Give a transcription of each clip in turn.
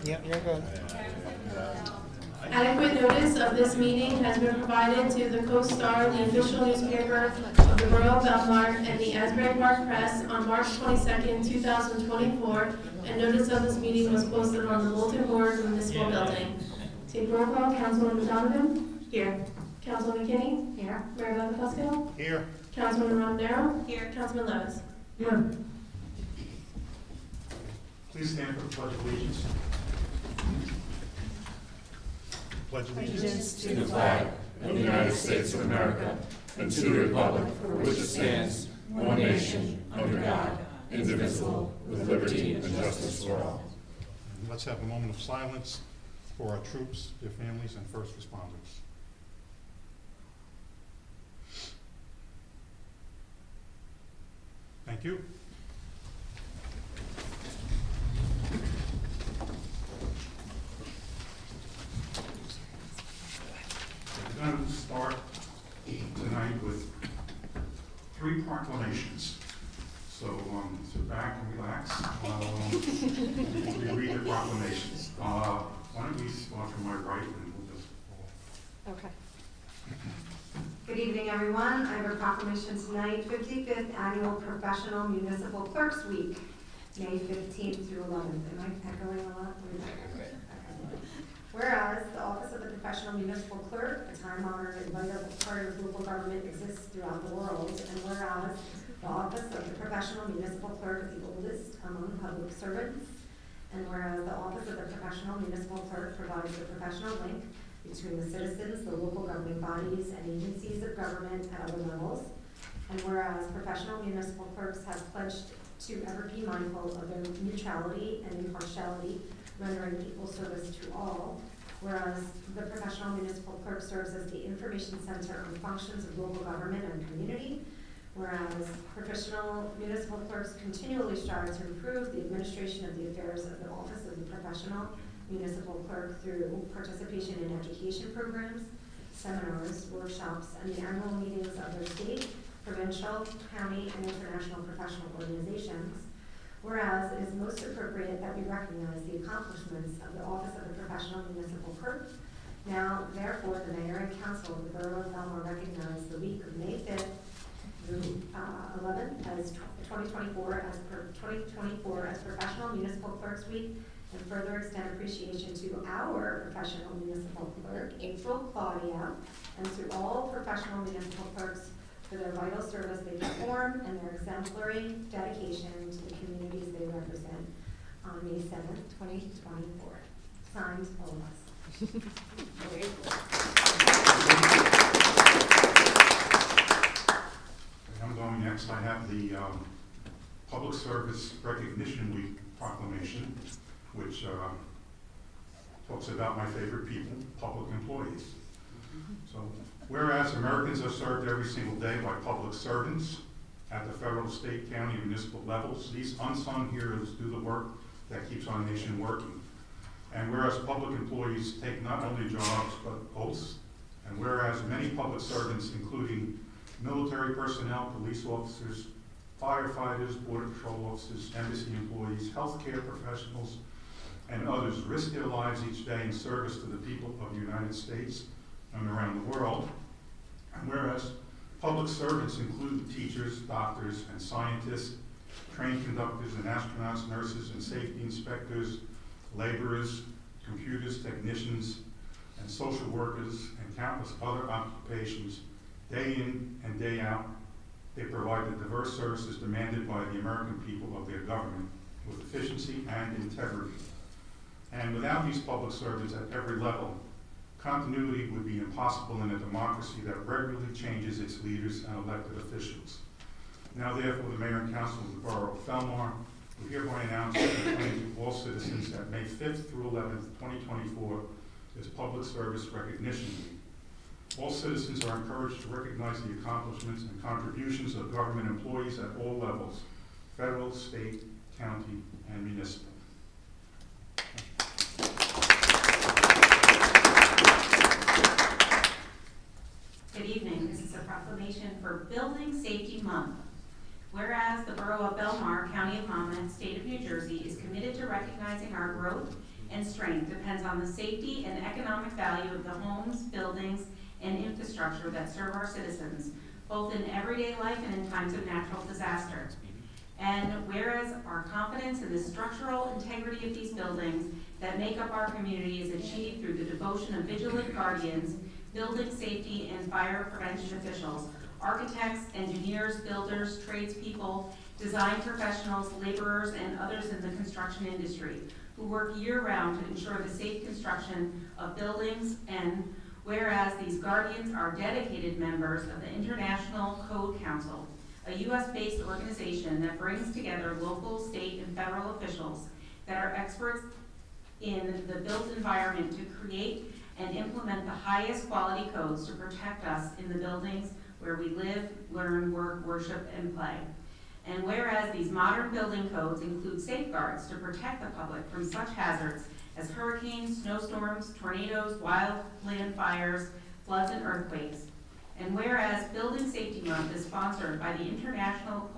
Yeah, you're good. Adequate notice of this meeting has been provided to the Co-Star, the official newspaper of the Borough of Belmar, and the Asbury Park Press on March 22nd, 2024, and notice of this meeting was posted on the bulletin board municipal building. Take roll call. Councilwoman Donovan? Here. Councilwoman Kinney? Here. Mayor Buckles? Here. Councilwoman Romero? Here. Councilman Levis? Here. Please stand for the Pledge of Allegiance. Pledge allegiance To the flag of the United States of America and to the republic for which it stands, one nation, under God, indivisible, with liberty and justice for all. Let's have a moment of silence for our troops, their families, and first responders. Thank you. We're going to start tonight with 3 proclamations. So sit back and relax while we read the proclamations. Why don't we start from my right and we'll just follow. Okay. Good evening, everyone. I have a proclamation tonight, 55th Annual Professional Municipal Clerks Week, May 15th through 11th. Am I echoing a lot? Whereas the Office of the Professional Municipal Clerk, a time-honored and vital part of local government, exists throughout the world, and whereas the Office of the Professional Municipal Clerk is the oldest among public servants, and whereas the Office of the Professional Municipal Clerk provides the professional link between the citizens, the local governing bodies, and agencies of government at other levels, and whereas professional municipal clerks have pledged to ever be mindful of their neutrality and impartiality, rendering equal service to all, whereas the professional municipal clerk serves as the information center on functions of local government and community, whereas professional municipal clerks continually strive to improve the administration of the affairs of the Office of the Professional Municipal Clerk through participation in education programs, seminars, workshops, and the annual meetings of their state, provincial, county, and international professional organizations. Whereas it is most appropriate that we recognize the accomplishments of the Office of the Professional Municipal Clerk. Now, therefore, the Mayor and Council of the Borough of Belmar recognize the week of May 5th through 11th as 2024 as Professional Municipal Clerks Week, and further extend appreciation to our professional municipal clerk, April Claudia, and to all professional municipal clerks for their vital service they perform and their exemplary dedication to the communities they represent on May 7th, 2024. Signed, all of us. I'm going next. I have the Public Service Recognition Week proclamation, which talks about my favorite people, public employees. So, whereas Americans are served every single day by public servants at the federal, state, county, and municipal levels, these unsung heroes do the work that keeps our nation working. And whereas public employees take not only jobs but oaths, and whereas many public servants, including military personnel, police officers, firefighters, border patrol officers, embassy employees, healthcare professionals, and others risk their lives each day in service to the people of the United States and around the world. And whereas public servants include teachers, doctors, and scientists, train conductors and astronauts, nurses and safety inspectors, laborers, computers, technicians, and social workers, and countless other occupations, day in and day out, they provide the diverse services demanded by the American people of their government with efficiency and integrity. And without these public servants at every level, continuity would be impossible in a democracy that regularly changes its leaders and elected officials. Now, therefore, the Mayor and Council of the Borough of Belmar will hereby announce and proclaim to all citizens that May 5th through 11th, 2024 is Public Service Recognition Week. All citizens are encouraged to recognize the accomplishments and contributions of government employees at all levels, federal, state, county, and municipal. Good evening. This is a proclamation for Building Safety Month. Whereas the Borough of Belmar, County of Monmouth, State of New Jersey is committed to recognizing our growth and strength depends on the safety and economic value of the homes, buildings, and infrastructure that serve our citizens, both in everyday life and in times of natural disaster. And whereas our confidence in the structural integrity of these buildings that make up our community is achieved through the devotion of vigilant guardians, building safety and fire prevention officials, architects, engineers, builders, tradespeople, design professionals, laborers, and others in the construction industry who work year-round to ensure the safe construction of buildings. And whereas these guardians are dedicated members of the International Code Council, a U.S.-based organization that brings together local, state, and federal officials that are experts in the built environment to create and implement the highest quality codes to protect us in the buildings where we live, learn, work, worship, and play. And whereas these modern building codes include safeguards to protect the public from such hazards as hurricanes, snowstorms, tornadoes, wildland fires, floods, and earthquakes. And whereas Building Safety Month is sponsored by the International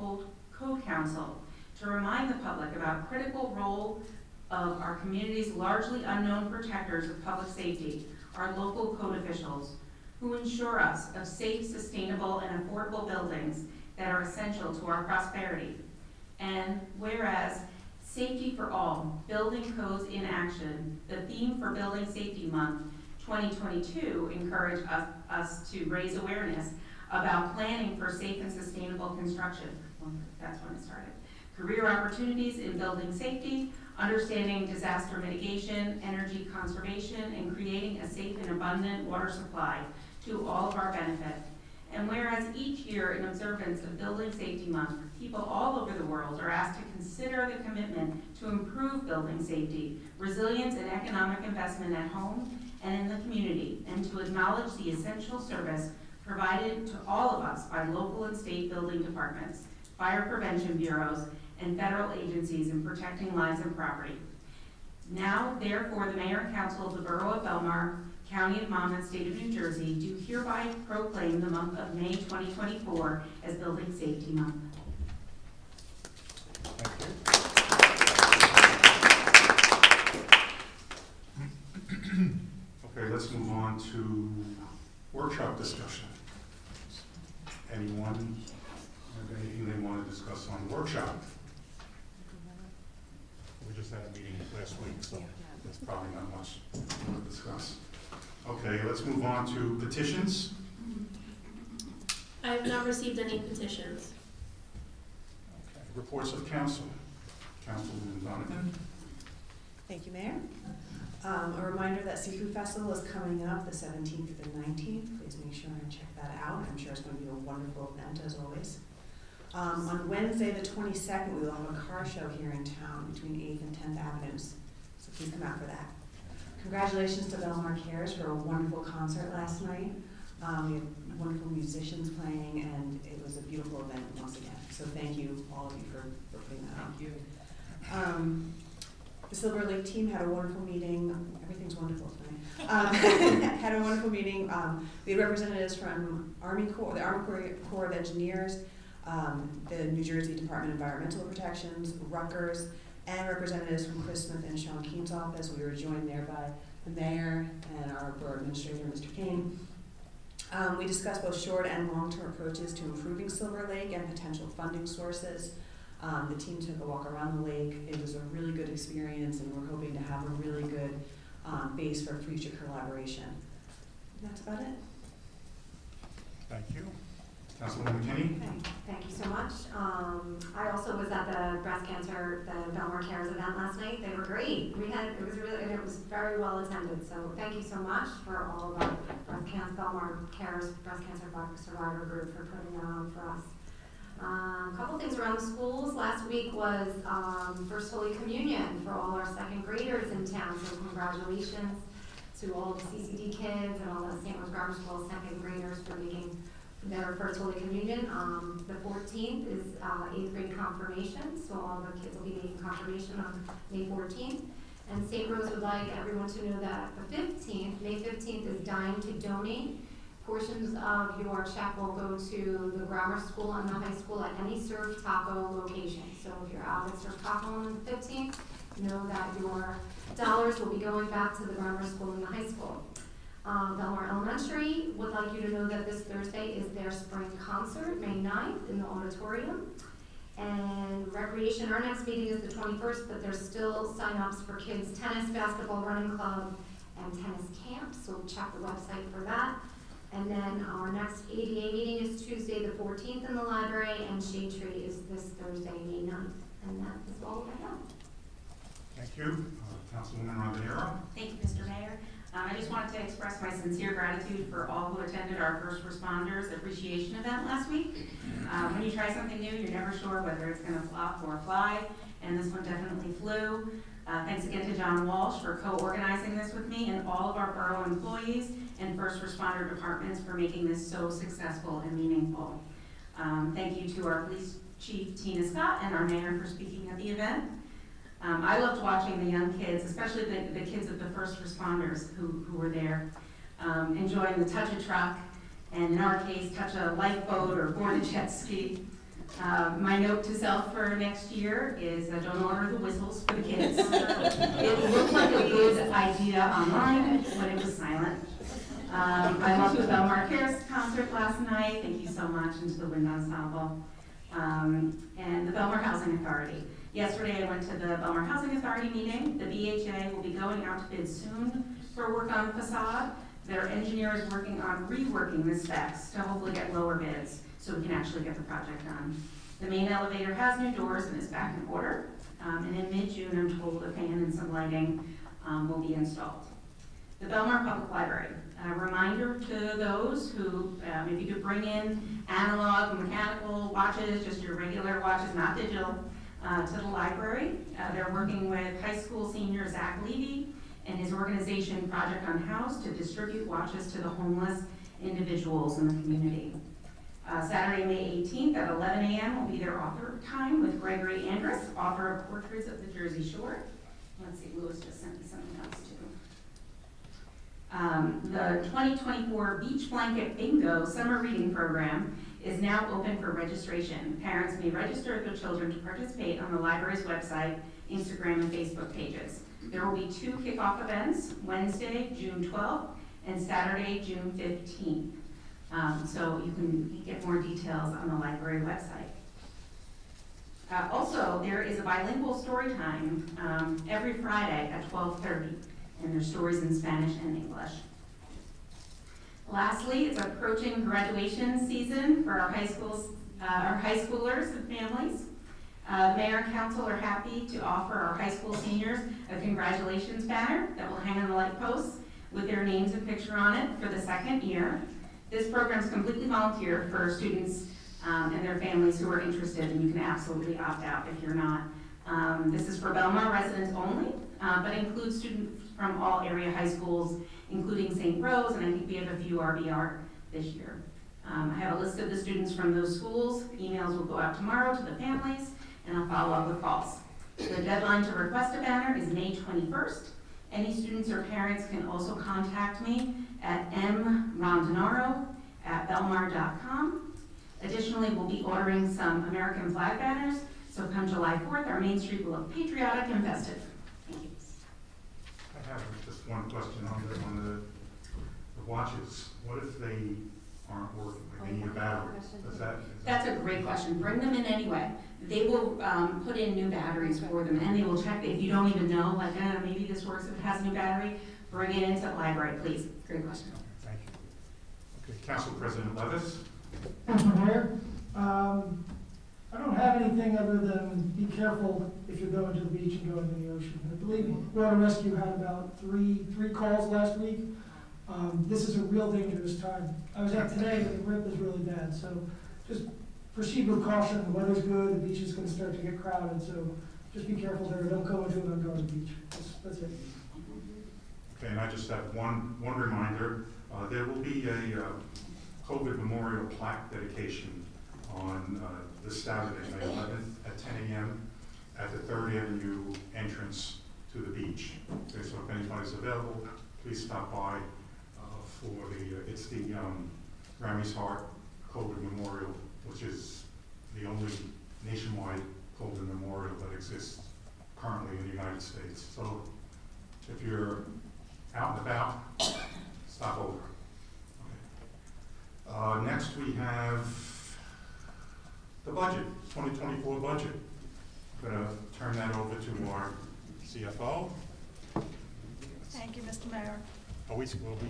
Code Council to remind the public about critical role of our community's largely unknown protectors of public safety, our local code officials, who ensure us of safe, sustainable, and affordable buildings that are essential to our prosperity. And whereas Safety for All, Building Codes in Action, the theme for Building Safety Month 2022, encourage us to raise awareness about planning for safe and sustainable construction. Well, that's when it started. Career opportunities in building safety, understanding disaster mitigation, energy conservation, and creating a safe and abundant water supply to all of our benefit. And whereas each year in observance of Building Safety Month, people all over the world are asked to consider the commitment to improve building safety, resilience, and economic investment at home and in the community, and to acknowledge the essential service provided to all of us by local and state building departments, fire prevention bureaus, and federal agencies in protecting lives and property. Now, therefore, the Mayor and Council of the Borough of Belmar, County of Monmouth, State of New Jersey, do hereby proclaim the month of May 2024 as Building Safety Month. Okay, let's move on to workshop discussion. Anyone have anything they want to discuss on the workshop? We just had a meeting last week, so there's probably not much to discuss. Okay, let's move on to petitions. I have not received any petitions. Okay. Reports of council. Councilwoman Donovan. Thank you, Mayor. A reminder that Seafood Festival is coming up the 17th through the 19th. Please make sure and check that out. I'm sure it's going to be a wonderful event, as always. On Wednesday, the 22nd, we will have a car show here in town between 8th and 10th Avenues. So please come out for that. Congratulations to Belmar Cares for a wonderful concert last night. We had wonderful musicians playing, and it was a beautiful event once again. So thank you, all of you, for putting that on. Thank you. The Silver Lake team had a wonderful meeting. Everything's wonderful tonight. Had a wonderful meeting. We had representatives from the Army Corps of Engineers, the New Jersey Department of Environmental Protections, Rutgers, and representatives from Chris Smith and Sean Keene's office. We were joined there by the mayor and our borough administrator, Mr. Kane. We discussed both short and long-term approaches to improving Silver Lake and potential funding sources. The team took a walk around the lake. It was a really good experience, and we're hoping to have a really good base for future collaboration. And that's about it. Thank you. Councilwoman McKinney. Okay, thank you so much. I also was at the Belmar Cares event last night. They were great. It was very well attended. So thank you so much for all of our Belmar Cares breast cancer survivor group for putting that on for us. A couple things around the schools. Last week was First Holy Communion for all our second graders in town. So congratulations to all the CCD kids and all the St. Louis Grammar School second graders for making their First Holy Communion. The 14th is 8th grade confirmation, so all the kids will be making confirmation on May 14th. And St. Rose would like everyone to know that the 15th, May 15th, is Dine to Donate. Portions of your check will go to the grammar school and the high school at any Surf Taco location. So if you're out at Surf Taco on the 15th, know that your dollars will be going back to the grammar school and the high school. Belmar Elementary would like you to know that this Thursday is their spring concert, May 9th, in the auditorium. And recreation, our next meeting is the 21st, but there's still sign-ups for kids' tennis, basketball, running club, and tennis camp, so check the website for that. And then our next ADA meeting is Tuesday the 14th in the library, and Shade Tree is this Thursday, May 9th. And that is all I have. Thank you. Councilwoman Rondinero. Thank you, Mr. Mayor. I just wanted to express my sincere gratitude for all who attended our first responders appreciation event last week. When you try something new, you're never sure whether it's going to flop or fly, and this one definitely flew. Thanks again to John Walsh for co-organizing this with me, and all of our borough employees and first responder departments for making this so successful and meaningful. Thank you to our police chief, Tina Scott, and our mayor for speaking at the event. I loved watching the young kids, especially the kids of the first responders who were there, enjoying the touch a truck, and in our case, touch a lifeboat or board a jet ski. My note to self for next year is don't order the whistles for the kids. It looked like a good idea online when it was silent. I loved the Belmar Cares concert last night. Thank you so much, and to the Wind Ensemble. And the Belmar Housing Authority. Yesterday I went to the Belmar Housing Authority meeting. The BHA will be going out to bid soon for work on the facade. Their engineer is working on reworking the specs to hopefully get lower bids so we can actually get the project done. The main elevator has new doors and is back in order. And in mid-June, I'm told a fan and some lighting will be installed. The Belmar Public Library. A reminder to those who, if you could bring in analog, mechanical watches, just your regular watches, not digital, to the library. They're working with high school senior Zach Levy and his organization Project Unhoused to distribute watches to the homeless individuals in the community. Saturday, May 18th at 11 a.m. will be their author time with Gregory Andrus, author of Portraits of the Jersey Shore. Let's see, Louis just sent me something else too. The 2024 Beach Blanket Bingo Summer Reading Program is now open for registration. Parents may register their children to participate on the library's website, Instagram, and Facebook pages. There will be 2 kickoff events, Wednesday, June 12th, and Saturday, June 15th. So you can get more details on the library website. Also, there is a bilingual story time every Friday at 12:30, and there's stories in Spanish and English. Lastly, it's approaching graduation season for our high schoolers and families. Mayor and council are happy to offer our high school seniors a congratulations banner that will hang on the light posts with their names and picture on it for the second year. This program is completely volunteer for students and their families who are interested, and you can absolutely opt out if you're not. This is for Belmar residents only, but includes students from all area high schools, including St. Rose, and I think we have a few RBR this year. I have a list of the students from those schools. Emails will go out tomorrow to the families, and I'll follow up with calls. The deadline to request a banner is May 21st. Any students or parents can also contact me at mrondinaro@belmar.com. Additionally, we'll be ordering some American flag banners, so come July 4th, our Main Street will look patriotic and festive. Thank you. I have just one question on the watches. What if they aren't working? Like they need a battery? That's a great question. Bring them in anyway. They will put in new batteries for them, and they will check if you don't even know, like, maybe this works if it has a new battery. Bring it into the library, please. Great question. Thank you. Okay, Council President Levis. Thank you, Mayor. I don't have anything other than be careful if you're going to the beach and going to the ocean. I believe Water Rescue had about three calls last week. This is a real dangerous time. I was out today, but the rip is really bad. So just proceed with caution. The weather's good. The beach is going to start to get crowded. So just be careful there. Don't go into an unguarded beach. That's it. Okay, and I just have one reminder. There will be a COVID memorial plaque dedication on this Saturday, May 11th at 10 a.m. at the 3rd Avenue entrance to the beach. Okay, so if anybody's available, please stop by it's the Grammy's Heart COVID Memorial, which is the only nationwide COVID memorial that exists currently in the United States. So if you're out and about, stop over. Okay. Next we have the budget, 2024 budget. I'm going to turn that over to our CFO. Thank you, Mr. Mayor. Are we going to?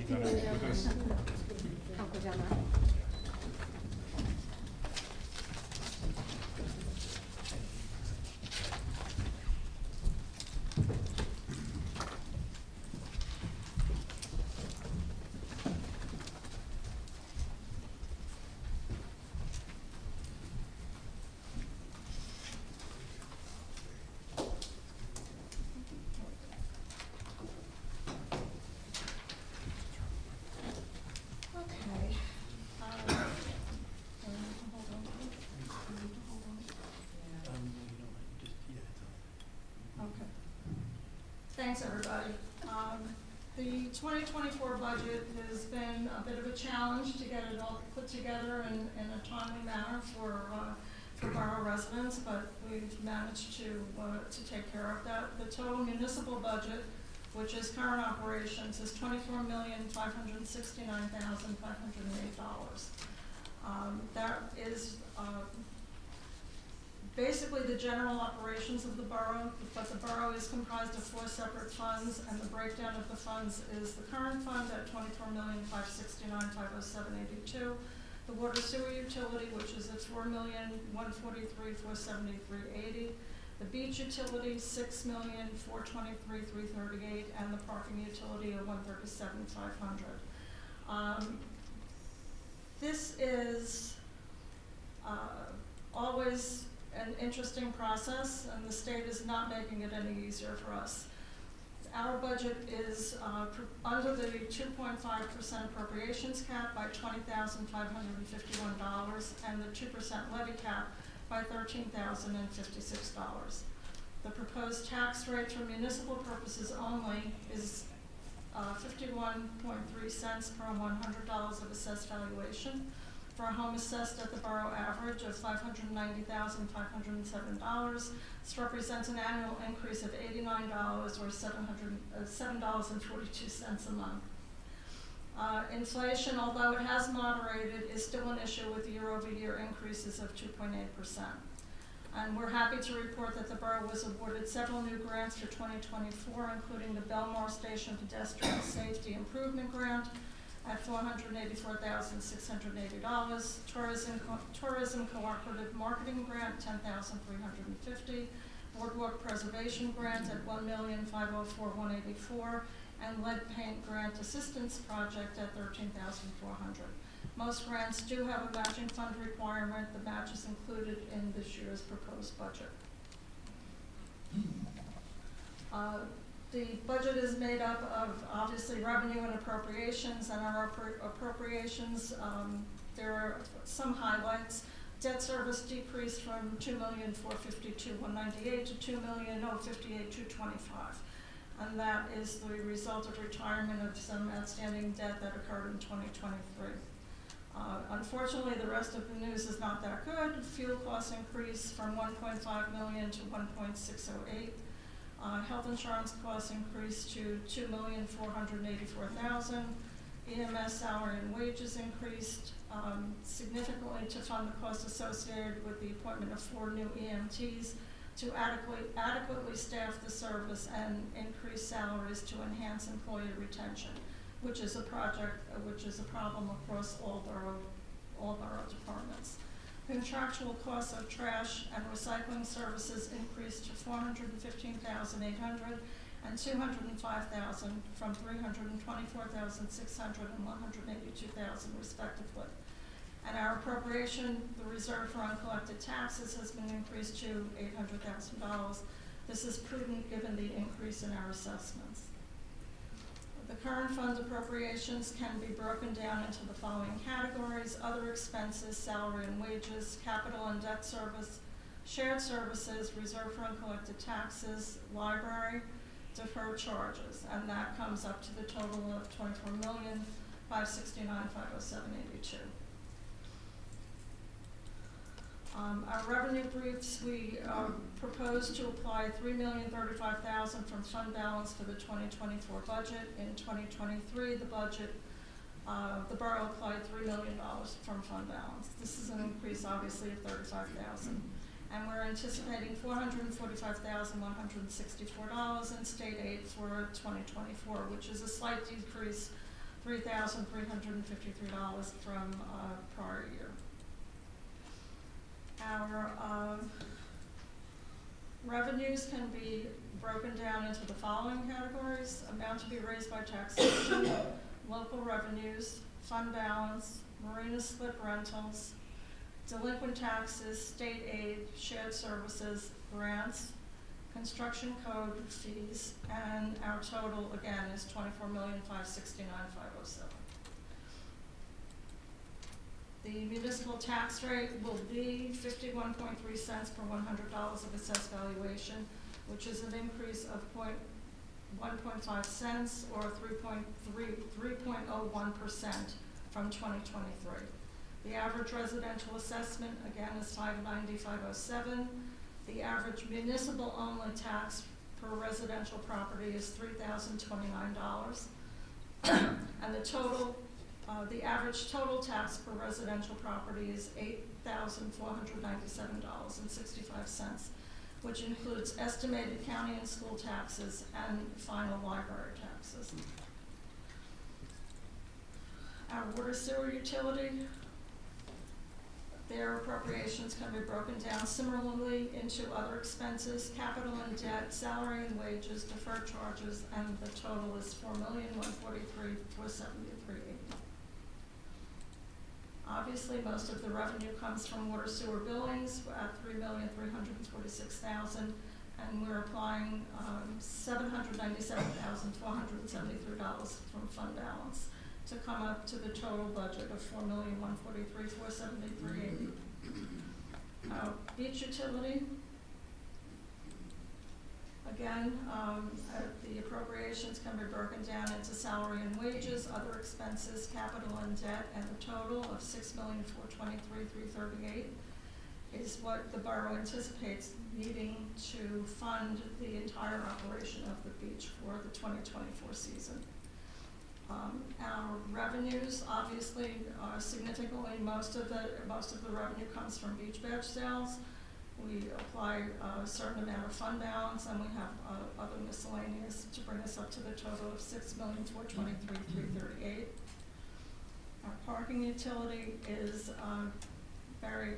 Okay. Okay. Thanks, everybody. The 2024 budget has been a bit of a challenge to get it all put together in a timely manner for borough residents, but we've managed to take care of that. The total municipal budget, which is current operations, is $24,569,508. That is basically the general operations of the borough, but the borough is comprised of 4 separate funds, and the breakdown of the funds is the current fund at $24,569,507.82, the water sewer utility, which is at $4,143,473.80, the beach utility, $6,423,338, and the parking utility of $137,500. This is always an interesting process, and the state is not making it any easier for us. Our budget is under the 2.5% appropriations cap by $20,551, and the 2% levy cap by $13,056. The proposed tax rate for municipal purposes only is 51.3 cents per $100 of assessed valuation. For a home assessed at the borough average of $590,507, this represents an annual increase of $89 or $7.42 a month. Inflation, although it has moderated, is still an issue with year-over-year increases of 2.8%. And we're happy to report that the borough was awarded several new grants for 2024, including the Belmar Station Pedestrian Safety Improvement Grant at $484,680, Tourism Cooperative Marketing Grant, $10,350, Boardwalk Preservation Grant at $1,504,184, and Lead Paint Grant Assistance Project at $13,400. Most grants do have a matching fund requirement. The match is included in this year's proposed budget. The budget is made up of obviously revenue and appropriations, and our appropriations, there are some highlights. Debt service decreased from $2,452,198 to $2,058,225. And that is the result of retirement of some outstanding debt that occurred in 2023. Unfortunately, the rest of the news is not that good. Fuel costs increased from $1.5 million to $1.608. Health insurance costs increased to $2,484,000. EMS salary and wages increased significantly to fund the costs associated with the appointment of 4 new EMTs to adequately staff the service and increase salaries to enhance employee retention, which is a problem across all borough departments. Contractual costs of trash and recycling services increased to $415,800 and $205,000 from $324,600 and $182,000 respectively. And our appropriation, the reserve for uncollected taxes, has been increased to $800,000. This is prudent given the increase in our assessments. The current fund appropriations can be broken down into the following categories: other expenses, salary and wages, capital and debt service, shared services, reserve for uncollected taxes, library, deferred charges, and that comes up to the total of $24,569,507.82. Our revenue briefs, we propose to apply $3,035,000 from fund balance for the 2024 budget. In 2023, the budget, the borough applied $3 million from fund balance. This is an increase, obviously, of $35,000. And we're anticipating $445,164 in state aid for 2024, which is a slight decrease, $3,353 from prior year. Our revenues can be broken down into the following categories: amount to be raised by taxation, local revenues, fund balance, marina slip rentals, delinquent taxes, state aid, shared services, grants, construction code fees, and our total, again, is $24,569,507. The municipal tax rate will be 51.3 cents per $100 of assessed valuation, which is an increase of 1.5 cents or 3.01% from 2023. The average residential assessment, again, is $590,507. The average municipal only tax per residential property is $3,029. And the average total tax per residential property is $8,497.65, which includes estimated county and school taxes and final library taxes. Our water sewer utility, their appropriations can be broken down similarly into other expenses, capital and debt, salary and wages, deferred charges, and the total is $4,143,473.80. Obviously, most of the revenue comes from water sewer billings at $3,346,000, and we're applying $797,473 from fund balance to come up to the total budget of $4,143,473.80. Beach utility, again, the appropriations can be broken down into salary and wages, other expenses, capital and debt, and the total of $6,423,338 is what the borough anticipates needing to fund the entire operation of the beach for the 2024 season. Our revenues, obviously, significantly, most of the revenue comes from beach badge sales. We apply a certain amount of fund balance, and we have other miscellaneous to bring us up to the total of $6,423,338. Our parking utility is very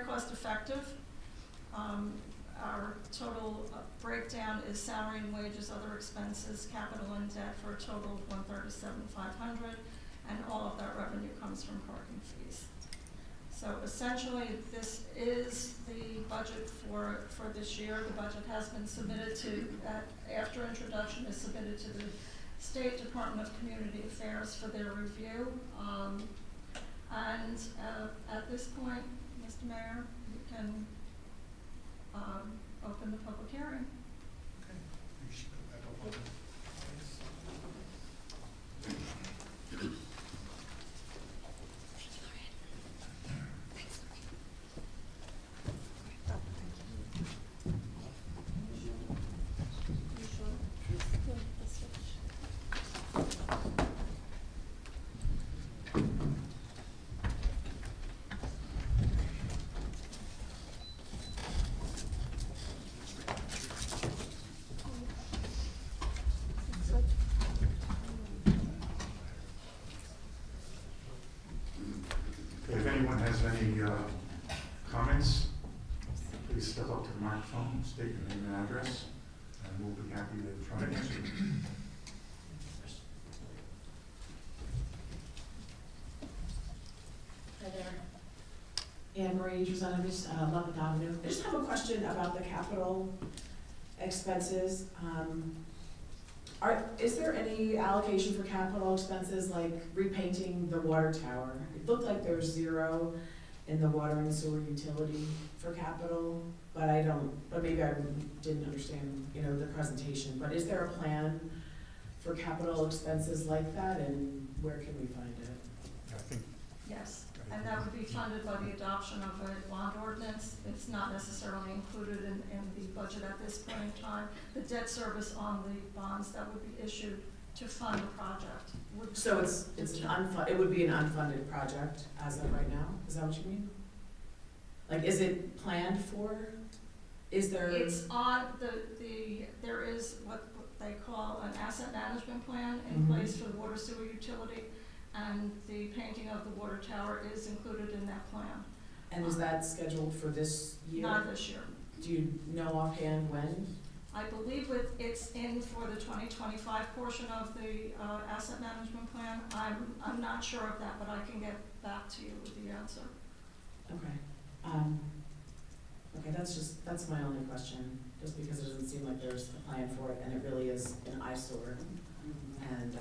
cost effective. Our total breakdown is salary and wages, other expenses, capital and debt for a total of $137,500, and all of that revenue comes from parking fees. So essentially, this is the budget for this year. The budget has been submitted to, after introduction, is submitted to the State Department of Community Affairs for their review. And at this point, Mr. Mayor, you can open the public hearing. Okay. You should put that up on the- If anyone has any comments, please step up to the microphone, state your name and address, and we'll be happy to try to answer them. Hi there. Anne Marie Druzanovic, 11th Avenue. I just have a question about the capital expenses. Is there any allocation for capital expenses like repainting the water tower? It looked like there's zero in the water and sewer utility for capital, but maybe I didn't understand, the presentation. But is there a plan for capital expenses like that, and where can we find it? I think, Yes. And that would be funded by the adoption of a bond ordinance. It's not necessarily included in the budget at this point in time. The debt service on the bonds that would be issued to fund the project would. So it's it would be an unfunded project as of right now? Is that what you mean? Like, is it planned for? Is there? It's on there is what they call an asset management plan in place for the water sewer utility, and the painting of the water tower is included in that plan. And is that scheduled for this year? Not this year. Do you know offhand when? I believe it's in for the 2025 portion of the asset management plan. I'm not sure of that, but I can get back to you with the answer. Okay. Okay, that's my only question, just because it doesn't seem like there's a plan for it, and it really is an eyesore. And,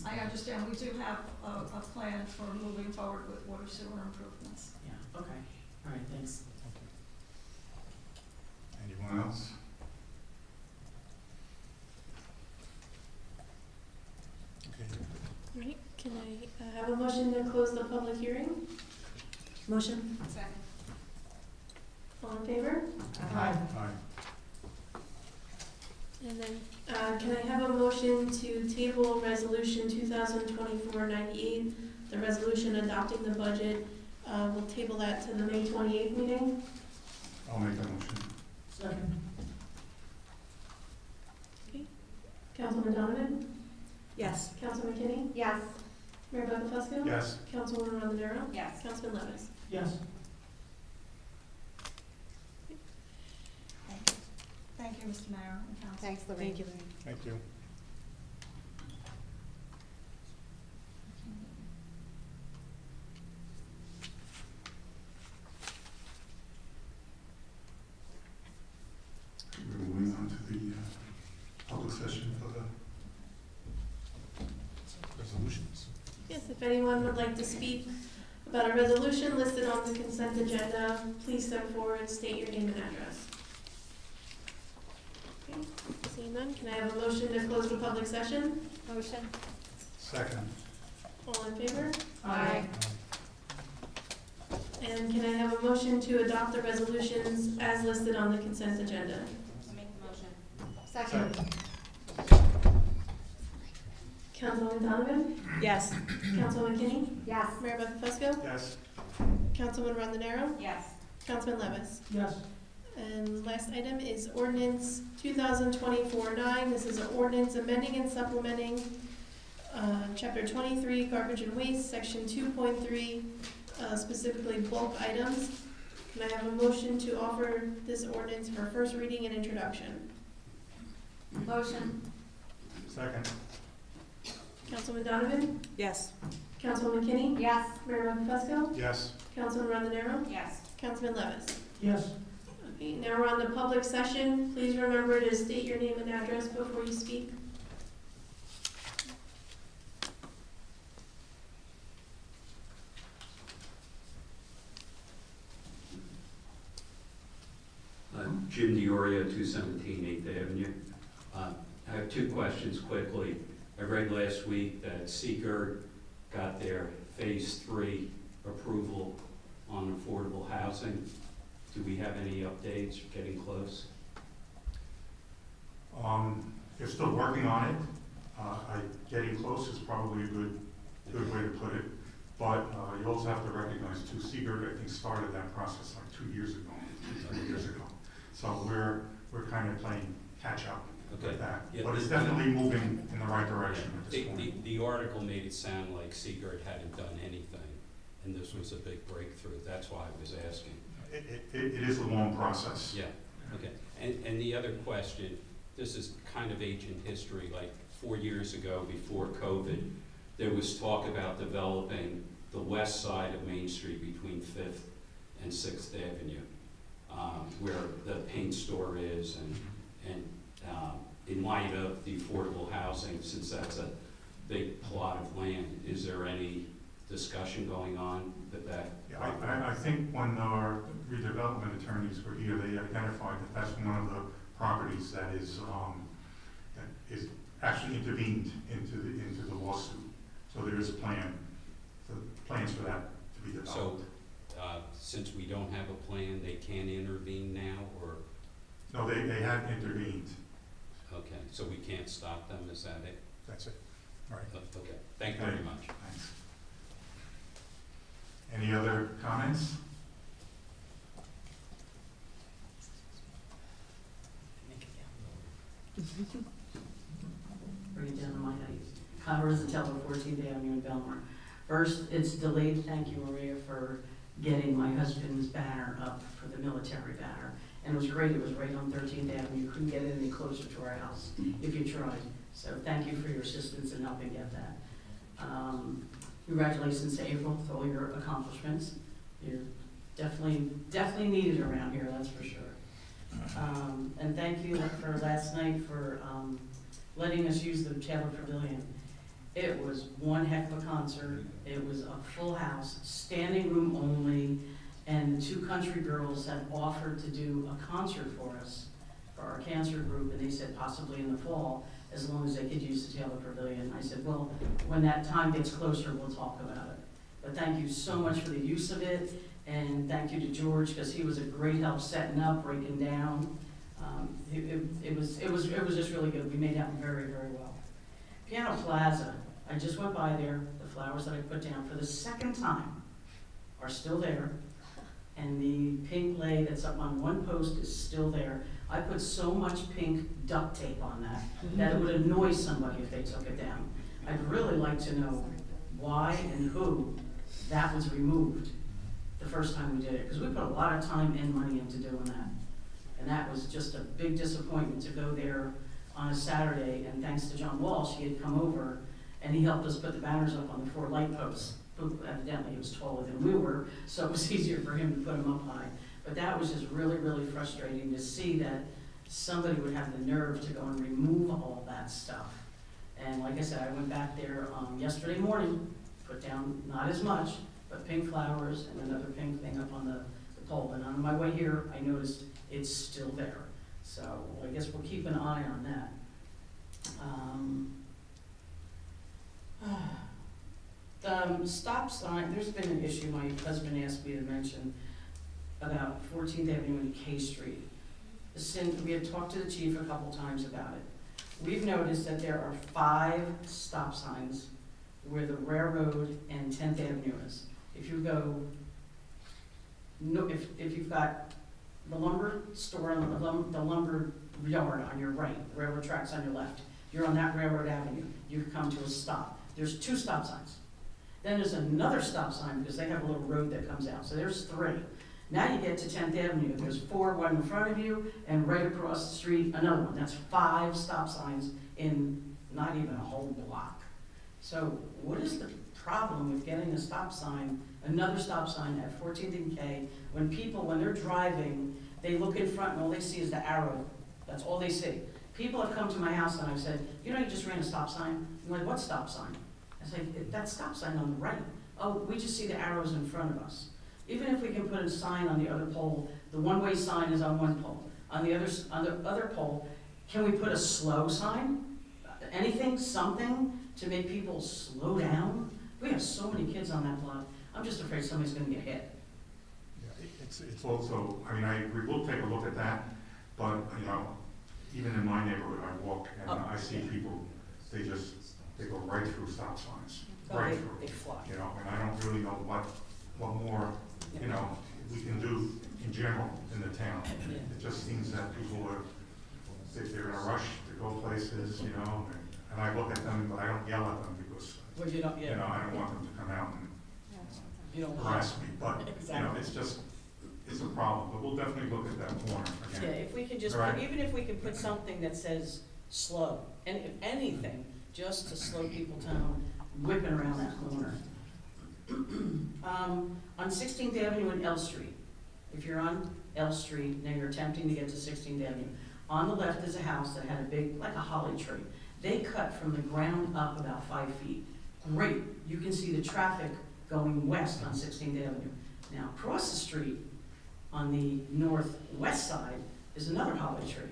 I understand we do have a plan for moving forward with water sewer improvements. yeah, okay. All right, thanks. Anyone else? Okay. All right, can I have a motion to close the public hearing? Motion? Second. All in favor? Aye. Aye. And then, can I have a motion to table resolution 2024-98, the resolution adopting the budget? We'll table that to the May 28th meeting. I'll make that motion. Second. Councilman Donovan? Yes. Councilman McKinney? Yes. Mayor Buckles? Yes. Councilwoman Rondenaro? Yes. Councilman Levis? Yes. Thank you. Thank you, Mr. Mayor and Council. Thanks, Lorraine. Thank you, Lorraine. Thank you. We're moving on to the public session for the resolutions. Yes, if anyone would like to speak about a resolution listed on the consent agenda, please step forward and state your name and address. Okay, seeing none, can I have a motion to close the public session? Motion? Second. All in favor? Aye. And can I have a motion to adopt the resolutions as listed on the consent agenda? I'll make the motion. Second? Councilwoman Donovan? Yes. Councilman McKinney? Yes. Mayor Buckles? Yes. Councilman Rondenaro? Yes. Councilman Levis? Yes. And last item is ordinance 2024-9. This is an ordinance amending and supplementing Chapter 23, Garbage and Waste, Section 2.3, specifically bulk items. Can I have a motion to offer this ordinance for first reading and introduction? Motion. Second. Councilman Donovan? Yes. Councilman McKinney? Yes. Mayor Buckles? Yes. Councilman Rondenaro? Yes. Councilman Levis? Yes. Okay, now we're on the public session. Please remember to state your name and address before you speak. Jim DiOrio, 217 8th Avenue. I have two questions quickly. I read last week that Seeger got their Phase 3 approval on affordable housing. Do we have any updates? Getting close? They're still working on it. Getting close is probably a good way to put it. But you also have to recognize too, Seeger, I think, started that process like 2 years ago, 3 years ago. So we're kind of playing catch up with that. Yeah. But it's definitely moving in the right direction at this point. The article made it sound like Seeger hadn't done anything, and this was a big breakthrough. That's why I was asking. It is a long process. Yeah, okay. And the other question, this is kind of ancient history, like 4 years ago before COVID, there was talk about developing the west side of Main Street between 5th and 6th Avenue, where the paint store is, and in light of the affordable housing, since that's a big plot of land, is there any discussion going on with that? Yeah, I think when our redevelopment attorneys were here, they identified that that's one of the properties that is actually intervened into the lawsuit. So there is a plan to plans for that to be developed. So, since we don't have a plan, they can't intervene now, or, No, they have intervened. okay, so we can't stop them, is that it? That's it. All right. Okay, thank you very much. Thanks. Any other comments? Bring it down to my height. Conrad Zatello, 14th Avenue in Belmar. First, it's delayed. Thank you, Maria, for getting my husband's banner up for the military banner. And it was great. It was right on 13th Avenue. You couldn't get it any closer to our house if you tried. So thank you for your assistance in helping get that. Congratulations to April for all your accomplishments. You're definitely needed around here, that's for sure. And thank you for last night for letting us use the Taylor Pavilion. It was one heck of a concert. It was a full house, standing room only, and the two country girls had offered to do a concert for us, for our cancer group, and they said possibly in the fall, as long as they could use the Taylor Pavilion. I said, well, when that time gets closer, we'll talk about it. But thank you so much for the use of it, and thank you to George, because he was a great help setting up, breaking down. It was just really good. We made out very, very well. Piano Plaza, I just went by there. The flowers that I put down for the second time are still there. And the pink lei that's up on one post is still there. I put so much pink duct tape on that it would annoy somebody if they took it down. I'd really like to know why and who that was removed the first time we did it, because we put a lot of time and money into doing that. And that was just a big disappointment to go there on a Saturday, and thanks to John Walsh, he had come over and he helped us put the banners up on the 4 light posts. Evidently, he was taller than we were, so it was easier for him to put them up high. But that was just really, really frustrating to see that somebody would have the nerve to go and remove all that stuff. And like I said, I went back there yesterday morning, put down not as much, but pink flowers and another pink thing up on the pole. And on my way here, I noticed it's still there. So I guess we'll keep an eye on that. The stop sign, there's been an issue my husband asked me to mention about 14th Avenue and K Street. We had talked to the chief a couple times about it. We've noticed that there are 5 stop signs where the railroad and 10th Avenue is. If you go, if you've got the lumber store, the lumber yard on your right, railroad tracks on your left, you're on that railroad avenue, you come to a stop. There's 2 stop signs. Then there's another stop sign because they have a little road that comes out. So there's 3. Now you get to 10th Avenue. There's 4, one in front of you, and right across the street, another one. That's 5 stop signs in not even a whole block. So what is the problem with getting a stop sign, another stop sign at 14th and K, when people, when they're driving, they look in front and all they see is the arrow. That's all they see. People have come to my house and I've said, you just ran a stop sign. I'm like, what stop sign? I say, that stop sign on the right. Oh, we just see the arrows in front of us. Even if we can put a sign on the other pole, the one-way sign is on one pole. On the other pole, can we put a slow sign? Anything, something to make people slow down? We have so many kids on that block. I'm just afraid somebody's going to get hit. Yeah, it's also, we will take a look at that, but, even in my neighborhood, I walk and I see people, they go right through stop signs, right through. They fly. And I don't really know what more, we can do in general in the town. It just seems that people are, they're in a rush to go places, and I look at them, but I don't yell at them because, Well, you don't, yeah. I don't want them to come out You don't and want. harass me, but, Exactly. it's a problem, but we'll definitely look at that corner Yeah, again. if we could just, All right. even if we could put something that says slow, and if anything, just to slow people down, whipping around that corner. On 16th Avenue and L Street, if you're on L Street, now you're attempting to get to 16th Avenue, on the left is a house that had a big, like a holly tree. They cut from the ground up about 5 feet. Great, you can see the traffic going west on 16th Avenue. Now, across the street, on the northwest side, is another holly tree.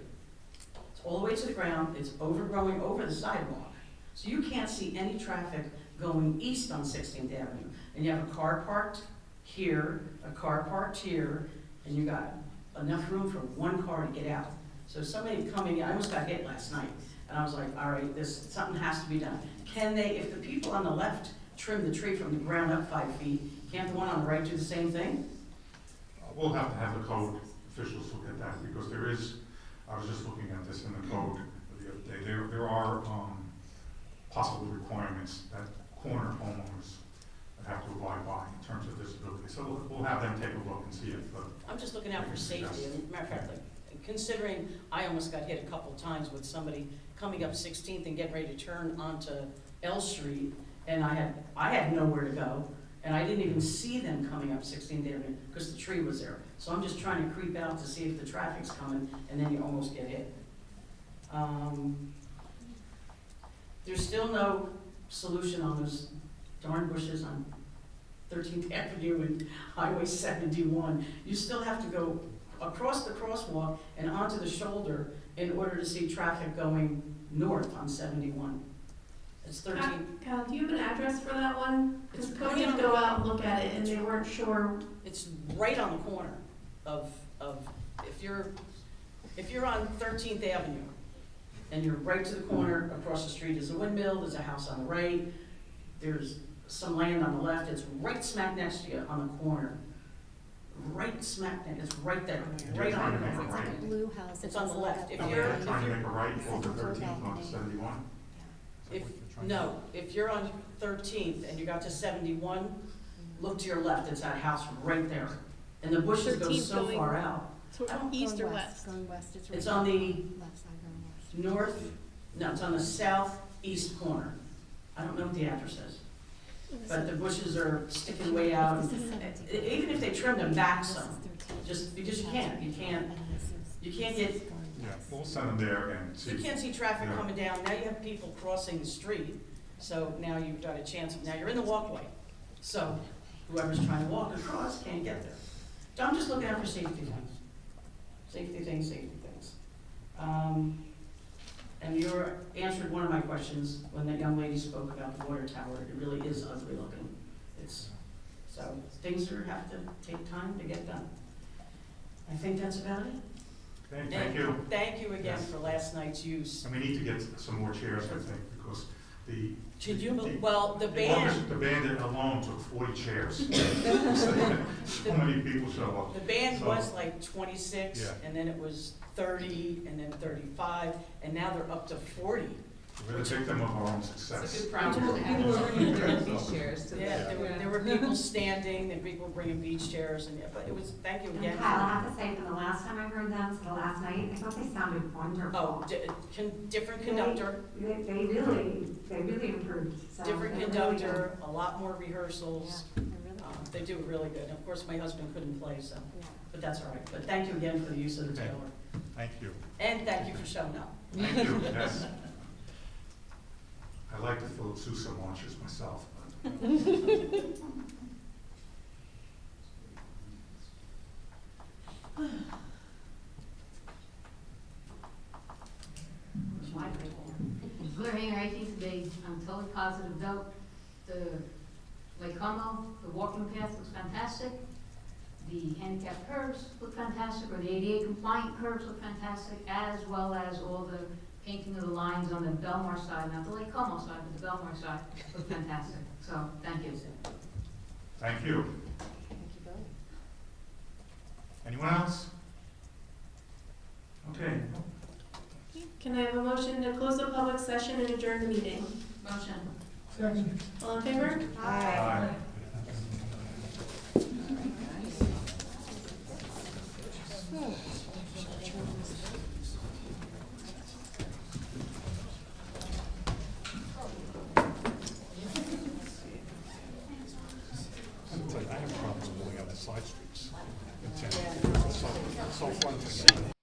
It's all the way to the ground, it's overgrowing over the sidewalk. So you can't see any traffic going east on 16th Avenue. And you have a car parked here, a car parked here, and you got enough room for one car to get out. So somebody coming in, I almost got hit last night, and I was like, all right, something has to be done. Can they, if the people on the left trim the tree from the ground up 5 feet, can't the one on the right do the same thing? We'll have to have the code officials look at that, because there is, I was just looking at this in the code the other day, there are possible requirements that corner homeowners have to abide by in terms of visibility. So we'll have them take a look and see if. I'm just looking out for safety, and matter of fact, like, considering I almost got hit a couple times with somebody coming up 16th and getting ready to turn onto L Street, and I had nowhere to go, and I didn't even see them coming up 16th Avenue because the tree was there. So I'm just trying to creep out to see if the traffic's coming, and then you almost get hit. There's still no solution on those darn bushes on 13th Avenue and Highway 71. You still have to go across the crosswalk and onto the shoulder in order to see traffic going north on 71. It's 13. Cal, do you have an address for that one? Because It's Cody right did on go the- out and look at it, and they weren't sure. It's right on the corner of if you're on 13th Avenue and you're right to the corner, across the street is a windmill, there's a house on the right, there's some land on the left, it's right smack next to you on the corner. Right smack next, it's right there, right on the corner. Right. Blue house. It's on the left. If Now, you're, we're trying to make a right over 13th onto 71. if you're on 13th and you got to 71, look to your left, it's that house right there. And the bushes go 13th so going- far out. East or west? Going west, it's right. It's on the Left side going west. north, no, it's on the southeast corner. I don't know what the address is, but the bushes are sticking way out. This is 17. Even if they trim them back This is some, 13. just because you can't And this is- you can't this get- is going Yeah, west. we'll send them there and see. you can't see traffic Yeah. coming down. Now you have people crossing the street, so now you've got a chance, now you're in the walkway. So whoever's trying to walk across can't get there. So I'm just looking out for safety things. Safety things. And you answered one of my questions when that young lady spoke about the water tower. It really is ugly looking. So things have to take time to get done. I think that's about it. Okay, thank you. Thank you again Yes. for last night's use. And we need to get some more chairs, I think, because the. Should you, the- well, the band, The band alone took 40 chairs. So many people show up. the band So- was like 26, Yeah. and then it was 30, and then 35, and now they're up to 40. We're the victim of our own It's a success. good problem to have. People were bringing their beach chairs to Yeah, the. there were people standing, and people bringing beach chairs, and, but it was, thank you And again. Kyle, I have to say, from the last time I heard them to the last night, I thought they sounded wonderful. Oh, different conductor, They really improved. So different they're really conductor, a lot more rehearsals. Yeah, they're really good. They do really good. Of course, my husband couldn't play, so, Yeah. but that's all right. But thank you again for the use of the Okay. trailer. Thank you. And thank you for showing up. Thank you, yes. I like the Philip Sousa launches myself, but. Where's my people? Lorraine, I think today, on a totally positive note, the Lake Como, the walking path looks fantastic. The handicap curves look fantastic, or the ADA compliant curves look fantastic, as well as all the painting of the lines on the Belmar side, not the Lake Como side, but the Belmar side, look fantastic. So, thank you. Thank you. Thank you both. Anyone else? Okay. Can I have a motion to close the public session and adjourn the meeting? Motion. Second. All in favor? Aye. I have problems going out the side streets. It's so fun to